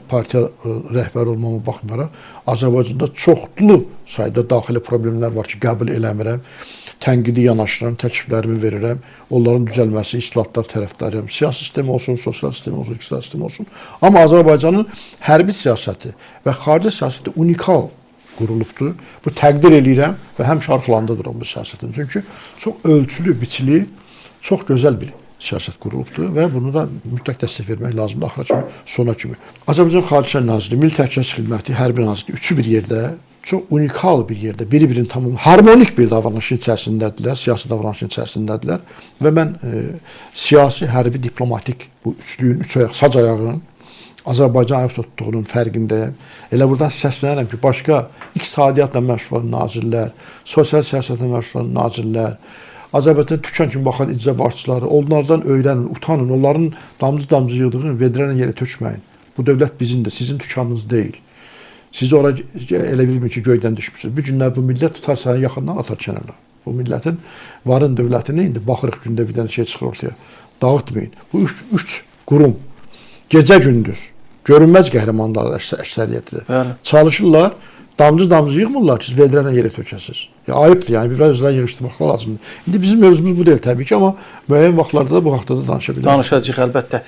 Partiya rəhbəri olmama baxmayaraq, Azərbaycanda çoxlu sayda daxili problemlər var ki, qəbul eləmirəm. Tənqidi yanaşıram, təkliflərimi verirəm. Onların düzəlməsi, islahatlar tərəfdarıyam. Siyasi sistem olsun, sosial sistem olsun, iqtisadi sistem olsun. Amma Azərbaycanın hərbi siyasəti və xarici siyasəti unikal qurulubdur. Bu təqdir eləyirəm və həmişə arxalarında duram bu siyasətin. Çünki çox ölçülü, biçili, çox gözəl bir siyasət qurulubdur və bunu da mütləq dəstək vermək lazımdır axıra kimi, sona kimi. Azərbaycan Xarici İşlər Nazirliyi, Milli Təhlükəsizlik Xidməti, Hərbi Nazirliyi üçü bir yerdə, çox unikal bir yerdə, biri-birinin tamam harmonik bir davranışın içərisindədirlər, siyasi davranışın içərisindədirlər və mən siyasi, hərbi, diplomatik bu üçlüyün, üç ayaq, sac ayağının Azərbaycan ayaq tutduğunun fərqindəyəm. Elə buradan səslənirəm ki, başqa iqtisadiyyatla məşğul olan nazirlər, sosial siyasətlə məşğul olan nazirlər, Azərbaycan tükan kimi baxan icra başçıları, onlardan öyrənin, utanın, onların damcı-damcı yığdığını vedrənə yerə tökməyin. Bu dövlət bizindir, sizin tükanınız deyil. Siz ora elə bilmin ki, göydən düşmüsünüz. Bir günlər bu millət tutar səni yaxından atar kənarına. Bu millətin varın dövlətini indi baxırıq gündə bir dənə şey çıxır ortaya. Dağıtmayın. Bu üç qurum gecə-gündüz görünməz qəhrəmanlar əksəriyyətidir. Çalışırlar, damcı-damcı yığmırlar ki, siz vedrənə yerə tökəsiniz. Ayıbdır, yəni biraz özləri yığışdırmaq lazımdır. İndi bizim mövzumuz bu deyil təbii ki, amma müəyyən vaxtlarda da bu haqda da danışa bilərik. Danışacağıq əlbəttə.